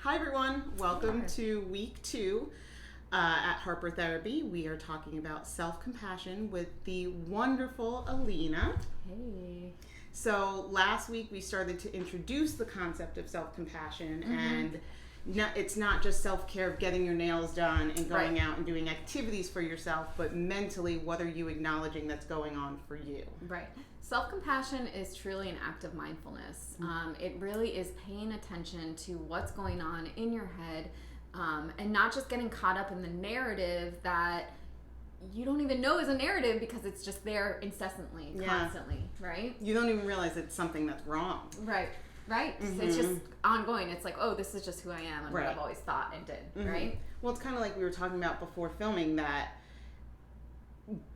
Hi everyone, welcome to week 2 at Harper Therapy. We are talking about self-compassion with the wonderful Alina. Hey. So last week we started to introduce the concept of self-compassion and it's not just self-care of getting your nails done and going out and doing activities for yourself, but mentally what are you acknowledging that's going on for you? Right. Self-compassion is truly an act of mindfulness. It really is paying attention to what's going on in your head and not just getting caught up in the narrative that you don't even know is a narrative because it's just there incessantly, constantly, right? You don't even realize it's something that's wrong. Right. It's just ongoing. It's like, oh, this is just who I am and what I've always thought and did, right? Well, it's kind of like we were talking about before filming that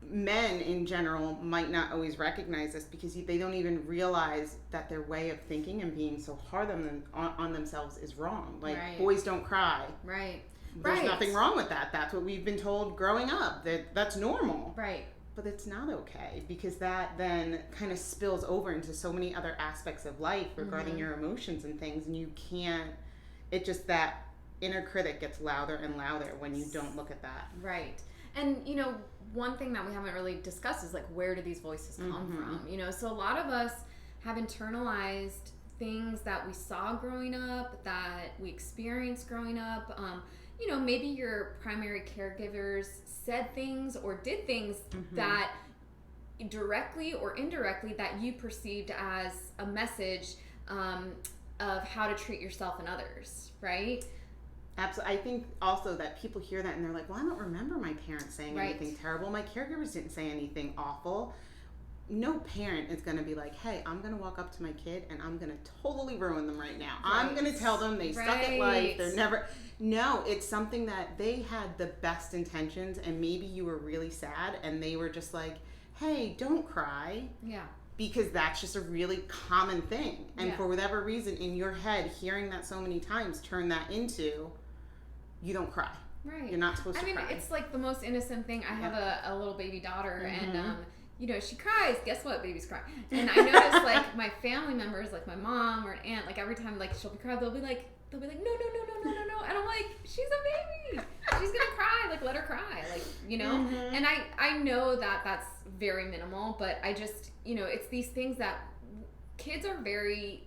men in general might not always recognize this because they don't even realize that their way of thinking and being so hard on themselves is wrong. Like, boys don't cry. Right. There's nothing wrong with that. That's what we've been told growing up. That's normal. Right. But it's not okay because that then kind of spills over into so many other aspects of life regarding your emotions and things, and you can't, it just, that inner critic gets louder and louder when you don't look at that. Right. And, you know, one thing that we haven't really discussed is like, where do these voices come from? You know, so a lot of us have internalized things that we saw growing up, that we experienced growing up. You know, maybe your primary caregivers said things or did things that directly or indirectly that you perceived as a message of how to treat yourself and others, right? Absolutely. I think also that people hear that and they're like, well, I don't remember my parents saying anything terrible. My caregivers didn't say anything awful. No parent is going to be like, hey, I'm going to walk up to my kid and I'm going to totally ruin them right now. I'm going to tell them they suck at life. They're never... No, it's something that they had the best intentions and maybe you were really sad and they were just like, hey, don't cry. Yeah. Because that's just a really common thing. And for whatever reason in your head, hearing that so many times, turn that into, you don't cry. Right. You're not supposed to cry. I mean, it's like the most innocent thing. I have a little baby daughter and, you know, she cries. Guess what? Babies cry. And I notice like my family members, like my mom or an aunt, like every time like she'll cry, they'll be like, no. And I'm like, she's a baby. She's going to cry. Like, let her cry. Like, you know? And I know that that's very minimal, but I just, you know, it's these things that kids are very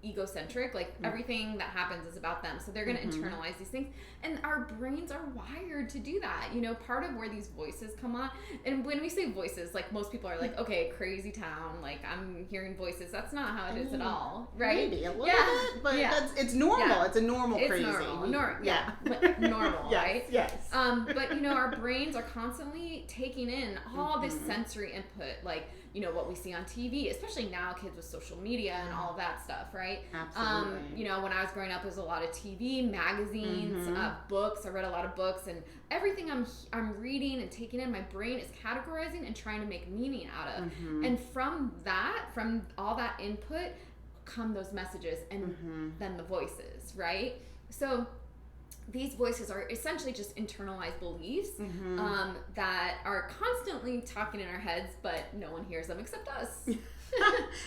egocentric. Like, everything that happens is about them. So they're going to internalize these things. And our brains are wired to do that. You know, part of where these voices come on. And when we say voices, like, most people are like, okay, crazy town. Like, I'm hearing voices. That's not how it is at all. Right? Maybe a little bit, but it's normal. Yeah. It's a normal crazy. Normal. Normal, right? Yes. But, you know, our brains are constantly taking in all this sensory input, like, you know, what we see on TV, especially now kids with social media and all of that stuff, right? Absolutely. You know, when I was growing up, there was a lot of TV, magazines, books. I read a lot of books, and everything I'm reading and taking in, my brain is categorizing and trying to make meaning out of. And from all that input come those messages and then the voices, right? So these voices are essentially just internalized beliefs that are constantly talking in our heads, but no one hears them except us.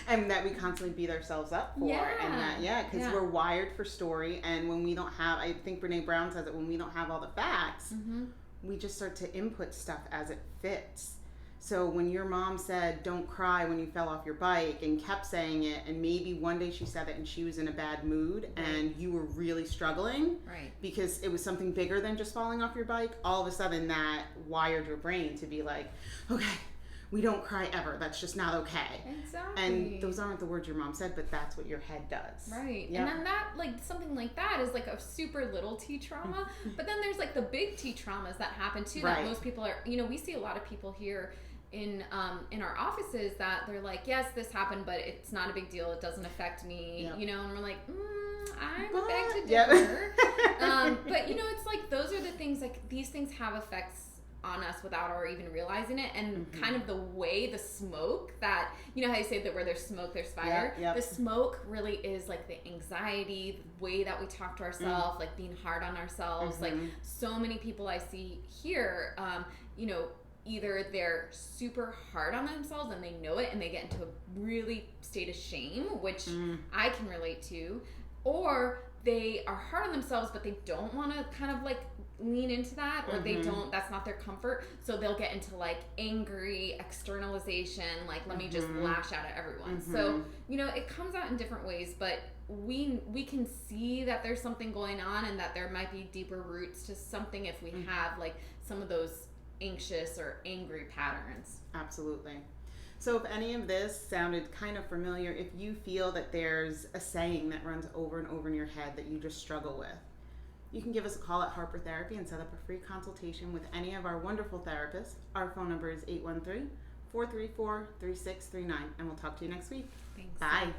And that we constantly beat ourselves up for. And that, because we're wired for story. And when we don't have, I think Brene Brown says that when we don't have all the facts, we just start to input stuff as it fits. So when your mom said, don't cry when you fell off your bike and kept saying it, and maybe one day she said it and she was in a bad mood and you were really struggling because it was something bigger than just falling off your bike, all of a sudden that wired your brain to be like, okay, we don't cry ever. That's just not okay. Exactly. And those aren't the words your mom said, but that's what your head does. Right. Yep. And then that, like, something like that is like a super little T trauma. But then there's like the big T traumas that happen too that most people are, you know, we see a lot of people here in our offices that they're like, yes, this happened, but it's not a big deal. It doesn't affect me, you know, and we're like, I beg to differ. But, you know, it's like, those are the things, like, these things have effects on us without our even realizing it. And kind of the way the smoke that, you know how you say that where there's smoke, there's fire? The smoke really is like the anxiety, the way that we talk to ourselves, like being hard on ourselves. Like, so many people I see here, you know, either they're super hard on themselves and they know it and they get into a really state of shame, which I can relate to, or they are hard on themselves, but they don't want to kind of like lean into that, or they don't, that's not their comfort, so they'll get into like angry externalization, like let me just lash out at everyone. So you know, it comes out in different ways, but we can see that there's something going on, and that there might be deeper roots to something if we have like some of those anxious or angry patterns. Absolutely. So if any of this sounded kind of familiar, if you feel that there's a saying that runs over and over in your head that you just struggle with, you can give us a call at Harper Therapy and set up a free consultation with any of our wonderful therapists. Our phone number is 813-434-3639, and we'll talk to you next week. Thanks. Bye.